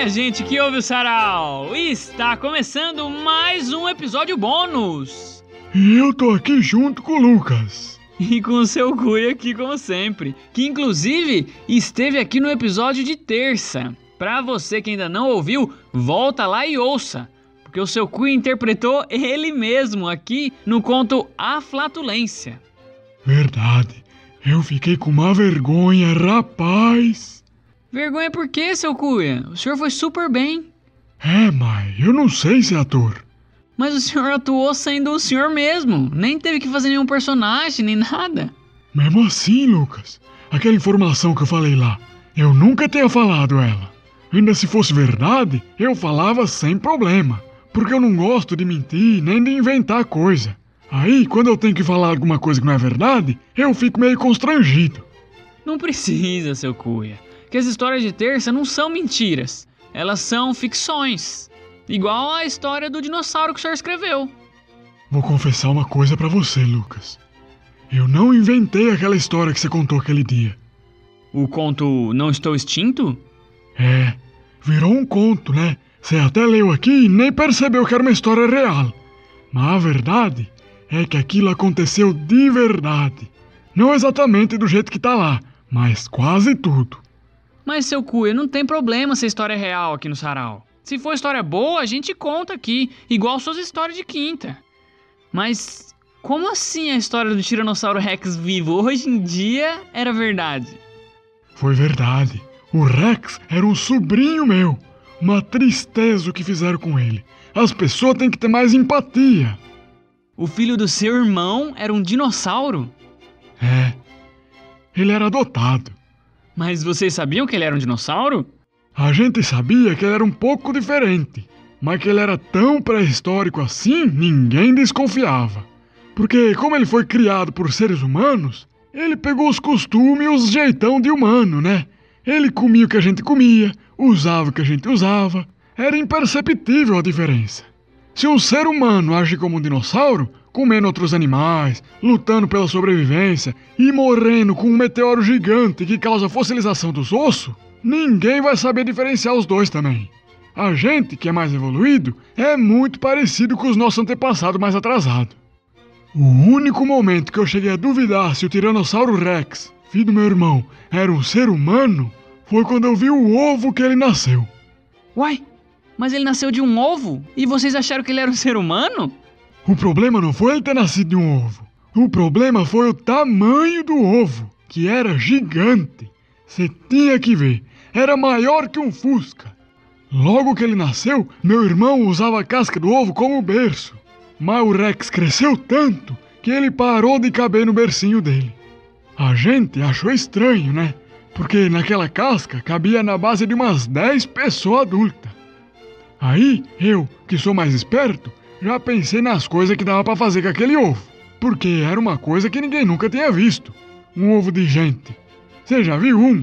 minha gente que ouve o Sarau! Está começando mais um episódio bônus! E eu tô aqui junto com o Lucas. E com o seu Cui aqui como sempre, que inclusive esteve aqui no episódio de terça. Pra você que ainda não ouviu, volta lá e ouça, porque o seu Cui interpretou ele mesmo aqui no conto A Flatulência. Verdade, eu fiquei com uma vergonha, rapaz. Vergonha por quê, seu Cuia? O senhor foi super bem. Mas eu não sei ser ator. Mas o senhor atuou sendo o senhor mesmo. Nem teve que fazer nenhum personagem, nem nada. Mesmo assim, Lucas, aquela informação que eu falei lá, eu nunca tinha falado ela. Ainda se fosse verdade, eu falava sem problema. Porque eu não gosto de mentir, nem de inventar coisa. Aí, quando eu tenho que falar alguma coisa que não é verdade, eu fico meio constrangido. Não precisa, seu Cuia. Que as histórias de terça não são mentiras. Elas são ficções. Igual a história do dinossauro que o senhor escreveu. Vou confessar uma coisa pra você, Lucas. Eu não inventei aquela história que você contou aquele dia. O conto Não Estou Extinto? Virou um conto, né? Você até leu aqui e nem percebeu que era uma história real. Mas a verdade é que aquilo aconteceu de verdade. Não exatamente do jeito que tá lá, mas quase tudo. Mas, seu Cuia, não tem problema se a história é real aqui no Sarau. Se for história boa, a gente conta aqui, igual suas histórias de quinta. Mas como assim a história do Tiranossauro Rex vivo hoje em dia era verdade? Foi verdade. O Rex era um sobrinho meu. Uma tristeza o que fizeram com ele. As pessoas têm que ter mais empatia. O filho do seu irmão era um dinossauro? Ele era adotado. Mas vocês sabiam que ele era um dinossauro? A gente sabia que ele era um pouco diferente, mas que ele era tão pré-histórico assim, ninguém desconfiava. Porque como ele foi criado por seres humanos, ele pegou os costumes e os jeitão de humano, né? Ele comia o que a gente comia, usava o que a gente usava. Era imperceptível a diferença. Se um ser humano age como um dinossauro, comendo outros animais, lutando pela sobrevivência e morrendo com um meteoro gigante que causa fossilização dos ossos, ninguém vai saber diferenciar os dois também. A gente, que é mais evoluído, é muito parecido com os nossos antepassados mais atrasados. O único momento que eu cheguei a duvidar se o Tiranossauro Rex, filho do meu irmão, era um ser humano, foi quando eu vi o ovo que ele nasceu. Uai, mas ele nasceu de um ovo? E vocês acharam que ele era um ser humano? O problema não foi ele ter nascido de um ovo. O problema foi o tamanho do ovo, que era gigante. Você tinha que ver, era maior que um Fusca. Logo que ele nasceu, meu irmão usava a casca do ovo como berço. Mas o Rex cresceu tanto que ele parou de caber no bercinho dele. A gente achou estranho, né? Porque naquela casca cabia na base de umas 10 pessoas adultas. Aí, eu, que sou mais esperto, já pensei nas coisas que dava pra fazer com aquele ovo. Porque era uma coisa que ninguém nunca tinha visto. Um ovo de gente. Você já viu um?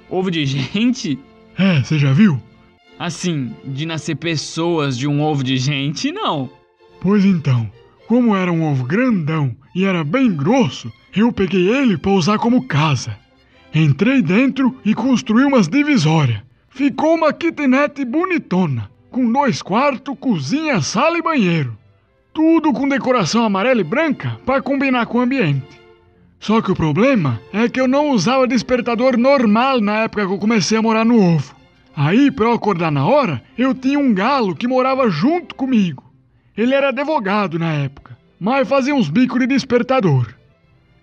Ovo de gente? Você já viu? Assim, de nascer pessoas de um ovo de gente, não. Pois então, como era um ovo grandão e era bem grosso, eu peguei ele pra usar como casa. Entrei dentro e construí umas divisórias. Ficou uma kitnet bonitona, com 2 quartos, cozinha, sala e banheiro. Tudo com decoração amarela e branca pra combinar com o ambiente. Só que o problema é que eu não usava despertador normal na época que eu comecei a morar no ovo. Aí, pra eu acordar na hora, eu tinha um galo que morava junto comigo. Ele era advogado na época, mas fazia uns bicos de despertador.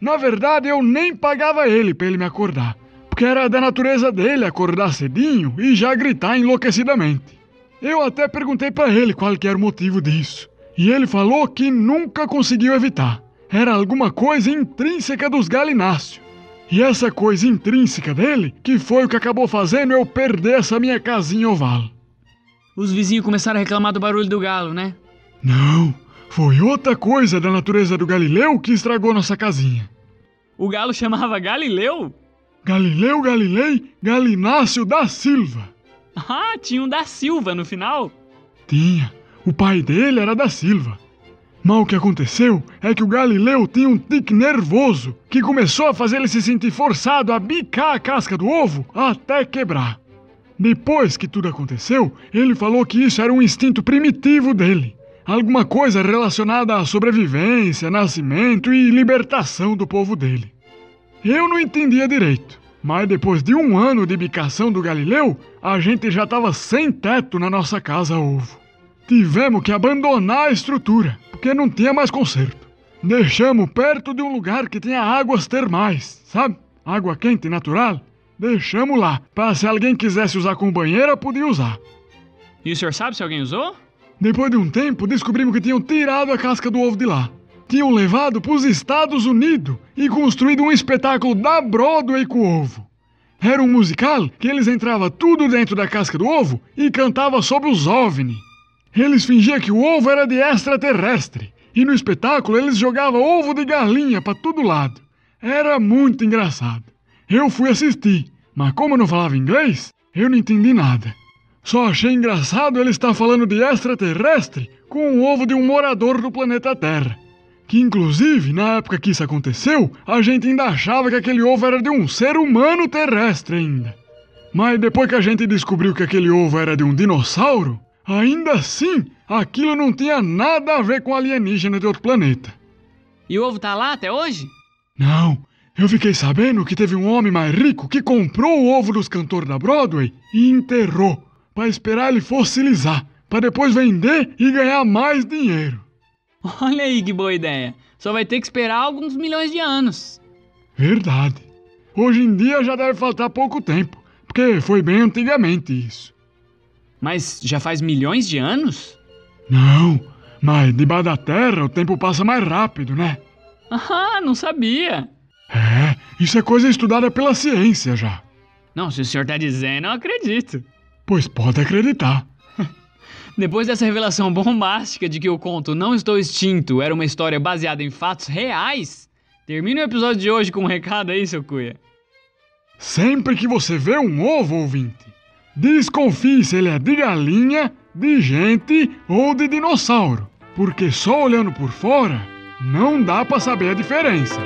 Na verdade, eu nem pagava ele pra ele me acordar, porque era da natureza dele acordar cedinho e já gritar enlouquecidamente. Eu até perguntei pra ele qual que era o motivo disso, e ele falou que nunca conseguiu evitar. Era alguma coisa intrínseca dos galináceos. E essa coisa intrínseca dele que foi o que acabou fazendo eu perder essa minha casinha oval. Os vizinhos começaram a reclamar do barulho do galo, né? Não, foi outra coisa da natureza do Galileu que estragou nossa casinha. O galo chamava Galileu? Galileu Galilei Galinácio da Silva. Ah, tinha um da Silva no final? Tinha, o pai dele era da Silva. Mas o que aconteceu é que o Galileu tinha um tique nervoso que começou a fazer ele se sentir forçado a bicar a casca do ovo até quebrar. Depois que tudo aconteceu, ele falou que isso era um instinto primitivo dele. Alguma coisa relacionada à sobrevivência, nascimento e libertação do povo dele. Eu não entendia direito, mas depois de 1 ano de bicação do Galileu, a gente já estava sem teto na nossa casa ovo. Tivemos que abandonar a estrutura, porque não tinha mais conserto. Deixamos perto de um lugar que tinha águas termais, sabe? Água quente natural. Deixamos lá, para se alguém quisesse usar com banheira, podia usar. E o senhor sabe se alguém usou? Depois de um tempo, descobrimos que tinham tirado a casca do ovo de lá. Tinham levado para os Estados Unidos e construído um espetáculo da Broadway com o ovo. Era um musical que eles entravam tudo dentro da casca do ovo e cantavam sobre os OVNI. Eles fingiam que o ovo era de extraterrestre e no espetáculo eles jogavam ovo de galinha para todo lado. Era muito engraçado. Eu fui assistir, mas como eu não falava inglês, eu não entendi nada. Só achei engraçado ele estar falando de extraterrestre com o ovo de um morador do planeta Terra. Que inclusive, na época que isso aconteceu, a gente ainda achava que aquele ovo era de um ser humano terrestre ainda. Mas depois que a gente descobriu que aquele ovo era de um dinossauro, ainda assim, aquilo não tinha nada a ver com alienígena de outro planeta. E o ovo tá lá até hoje? Não, eu fiquei sabendo que teve um homem mais rico que comprou o ovo dos cantores da Broadway e enterrou, para esperar ele fossilizar, para depois vender e ganhar mais dinheiro. Olha aí que boa ideia. Só vai ter que esperar alguns milhões de anos. Verdade. Hoje em dia já deve faltar pouco tempo, porque foi bem antigamente isso. Mas já faz milhões de anos? Não, mas debaixo da terra o tempo passa mais rápido, né? Ah, não sabia. É, isso é coisa estudada pela ciência já. Não, se o senhor tá dizendo, eu acredito. Pois pode acreditar. Depois dessa revelação bombástica de que o conto Não Estou Extinto era uma história baseada em fatos reais, termina o episódio de hoje com um recado aí, seu Cuia. Sempre que você vê um ovo, ouvinte, desconfie se ele é de galinha, de gente ou de dinossauro, porque só olhando por fora não dá pra saber a diferença.